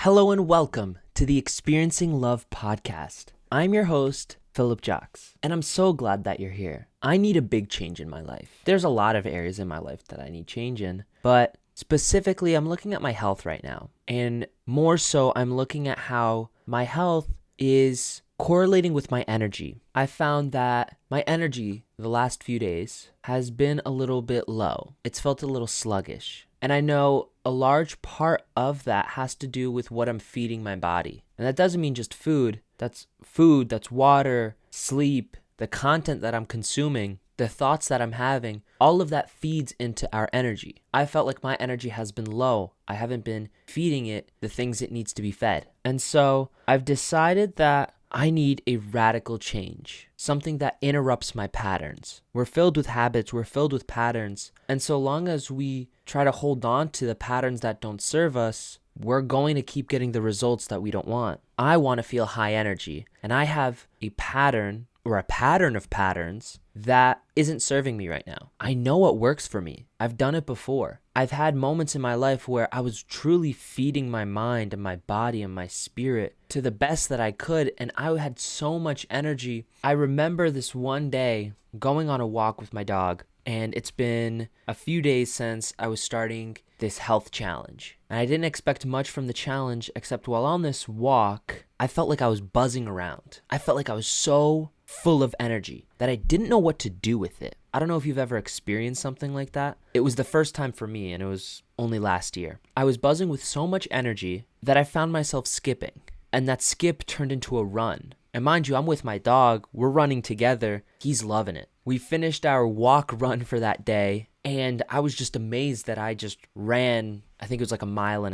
Hello and welcome to the Experiencing Love podcast. I'm your host, Philip Jacques, and I'm so glad that you're here. I need a big change in my life. There's a lot of areas in my life that I need change in, but specifically, I'm looking at my health right now. And more so, I'm looking at how my health is correlating with my energy. I found that my energy the last few days has been a little bit low. It's felt a little sluggish. And I know a large part of that has to do with what I'm feeding my body. And that doesn't mean just food. That's food, that's water, sleep, the content that I'm consuming, the thoughts that I'm having. All of that feeds into our energy. I felt like my energy has been low. I haven't been feeding it the things it needs to be fed. And so I've decided that I need a radical change, something that interrupts my patterns. We're filled with habits, we're filled with patterns, and so long as we try to hold on to the patterns that don't serve us, we're going to keep getting the results that we don't want. I want to feel high energy, and I have a pattern or a pattern of patterns that isn't serving me right now. I know what works for me. I've done it before. I've had moments in my life where I was truly feeding my mind and my body and my spirit to the best that I could, and I had so much energy. I remember this one day going on a walk with my dog, and it's been a few days since I was starting this health challenge. And I didn't expect much from the challenge, except while on this walk, I felt like I was buzzing around. I felt like I was so full of energy that I didn't know what to do with it. I don't know if you've ever experienced something like that. It was the first time for me, and it was only last year. I was buzzing with so much energy that I found myself skipping, and that skip turned into a run. And mind you, I'm with my dog. We're running together. He's loving it. We finished our walk run for that day, and I was just amazed that I just ran, I think it was like 1.5 miles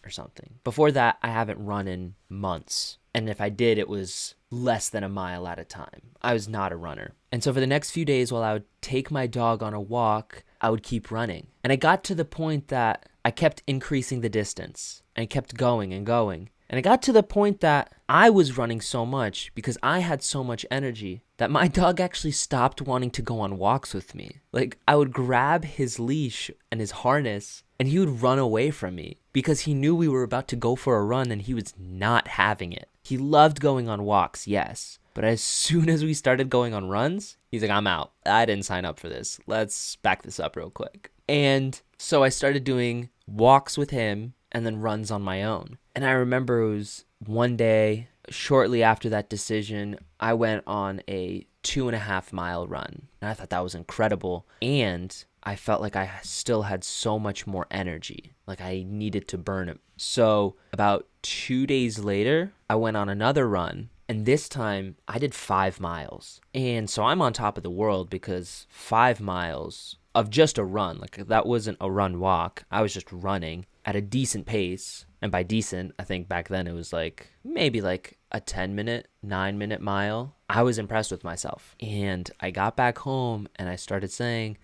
or something. Before that, I haven't run in months. And if I did, it was less than 1 mile at a time. I was not a runner. And so for the next few days, while I would take my dog on a walk, I would keep running. And I got to the point that I kept increasing the distance. And I kept going and going. And I got to the point that I was running so much because I had so much energy that my dog actually stopped wanting to go on walks with me. Like, I would grab his leash and his harness and he would run away from me because he knew we were about to go for a run and he was not having it. He loved going on walks, yes. But as soon as we started going on runs, he's like, I'm out. I didn't sign up for this. Let's back this up real quick. And so I started doing walks with him and then runs on my own. And I remember it was one day shortly after that decision, I went on a 2.5 mile run. And I thought that was incredible. And I felt like I still had so much more energy, like I needed to burn it. So about 2 days later, I went on another run. And this time I did 5 miles. And so I'm on top of the world because 5 miles of just a run, like that wasn't a run walk. I was just running at a decent pace. And by decent, I think back then it was like maybe like a 10-minute, 9-minute mile. I was impressed with myself. And I got back home and I started saying,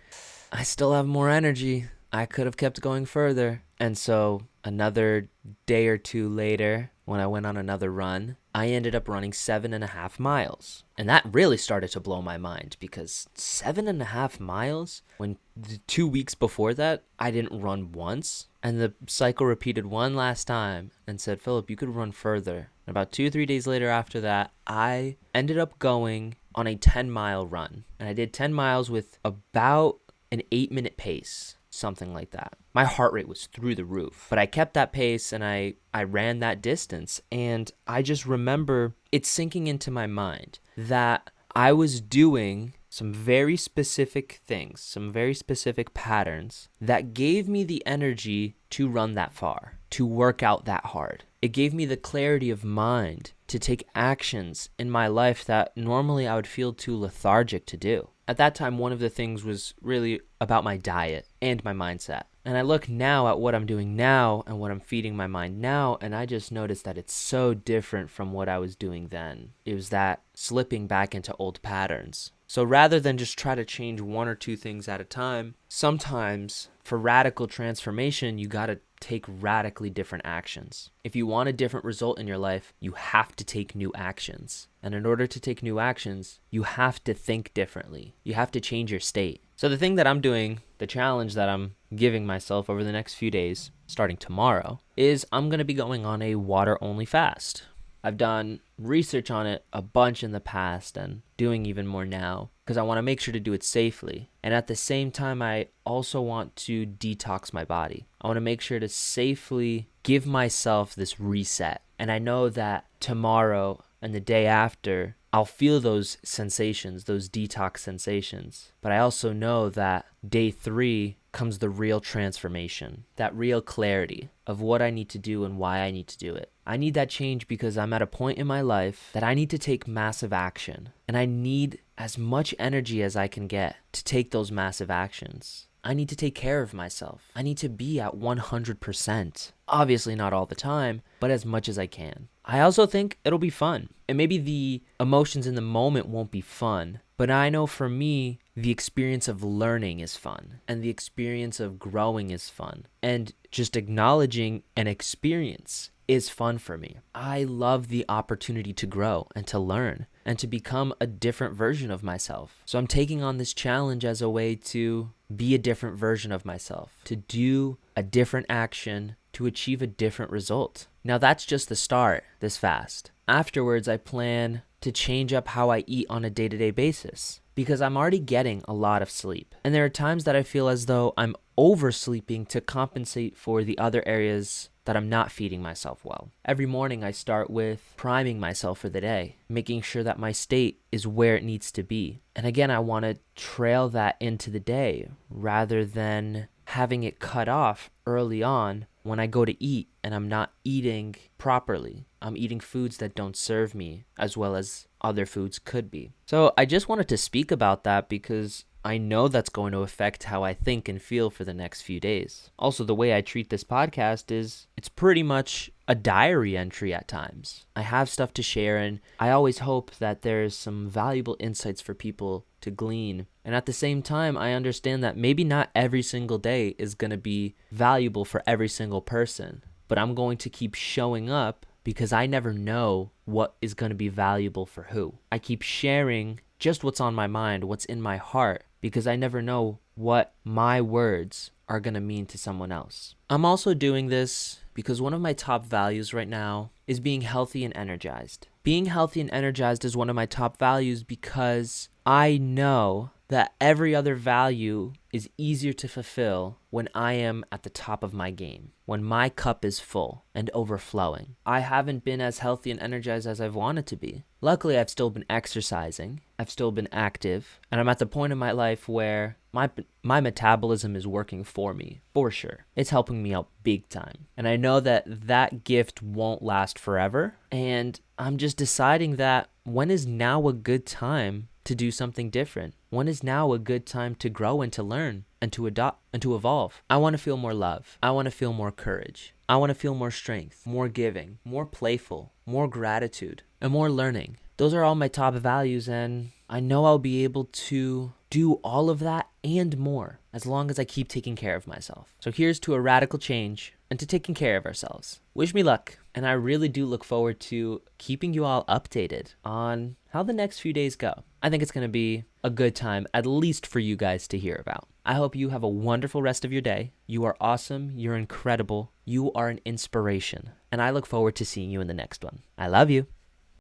I still have more energy. I could have kept going further. And so another day or two later, when I went on another run, I ended up running 7.5 miles. And that really started to blow my mind because 7.5 miles, when the 2 weeks before that, I didn't run once. And the cycle repeated one last time and said, Philip, you could run further. And about 2 or 3 days later after that, I ended up going on a 10-mile run. And I did 10 miles with about an 8-minute pace. Something like that. My heart rate was through the roof, but I kept that pace and I ran that distance. And I just remember it sinking into my mind that I was doing some very specific things, some very specific patterns that gave me the energy to run that far, to work out that hard. It gave me the clarity of mind to take actions in my life that normally I would feel too lethargic to do. At that time, one of the things was really about my diet and my mindset. And I look now at what I'm doing now and what I'm feeding my mind now, and I just noticed that it's so different from what I was doing then. It was that slipping back into old patterns. So rather than just try to change 1 or 2 things at a time, sometimes for radical transformation, you gotta take radically different actions. If you want a different result in your life, you have to take new actions. And in order to take new actions, you have to think differently. You have to change your state. So the thing that I'm doing, the challenge that I'm giving myself over the next few days, starting tomorrow, is I'm going to be going on a water-only fast. I've done research on it a bunch in the past and doing even more now because I want to make sure to do it safely. And at the same time, I also want to detox my body. I want to make sure to safely give myself this reset. And I know that tomorrow and the day after, I'll feel those sensations, those detox sensations. But I also know that day 3 comes the real transformation, that real clarity of what I need to do and why I need to do it. I need that change because I'm at a point in my life that I need to take massive action, and I need as much energy as I can get to take those massive actions. I need to take care of myself. I need to be at 100%. Obviously not all the time, but as much as I can. I also think it'll be fun. And maybe the emotions in the moment won't be fun, but I know for me, the experience of learning is fun, and the experience of growing is fun, and just acknowledging an experience is fun for me. I love the opportunity to grow and to learn and to become a different version of myself. So I'm taking on this challenge as a way to be a different version of myself, to do a different action, to achieve a different result. Now that's just the start, this fast. Afterwards, I plan to change up how I eat on a day-to-day basis because I'm already getting a lot of sleep. And there are times that I feel as though I'm oversleeping to compensate for the other areas that I'm not feeding myself well. Every morning I start with priming myself for the day, making sure that my state is where it needs to be. And again, I want to trail that into the day rather than having it cut off early on when I go to eat and I'm not eating properly. I'm eating foods that don't serve me as well as other foods could be. So I just wanted to speak about that because I know that's going to affect how I think and feel for the next few days. Also, the way I treat this podcast is it's pretty much a diary entry at times. I have stuff to share, and I always hope that there's some valuable insights for people to glean. And at the same time, I understand that maybe not every single day is going to be valuable for every single person, but I'm going to keep showing up because I never know what is going to be valuable for who. I keep sharing just what's on my mind, what's in my heart, because I never know what my words are going to mean to someone else. I'm also doing this because one of my top values right now is being healthy and energized. Being healthy and energized is one of my top values because I know that every other value is easier to fulfill when I am at the top of my game, when my cup is full and overflowing. I haven't been as healthy and energized as I've wanted to be. Luckily, I've still been exercising, I've still been active, and I'm at the point in my life where my metabolism is working for me, for sure. It's helping me out big time. And I know that that gift won't last forever, and I'm just deciding that when is now a good time to do something different? When is now a good time to grow and to learn and to adopt and to evolve? I want to feel more love. I want to feel more courage. I want to feel more strength, more giving, more playful, more gratitude, and more learning. Those are all my top values, and I know I'll be able to do all of that and more as long as I keep taking care of myself. So here's to a radical change and to taking care of ourselves. Wish me luck, and I really do look forward to keeping you all updated on how the next few days go. I think it's going to be a good time, at least for you guys to hear about. I hope you have a wonderful rest of your day. You are awesome. You're incredible. You are an inspiration. And I look forward to seeing you in the next one. I love you.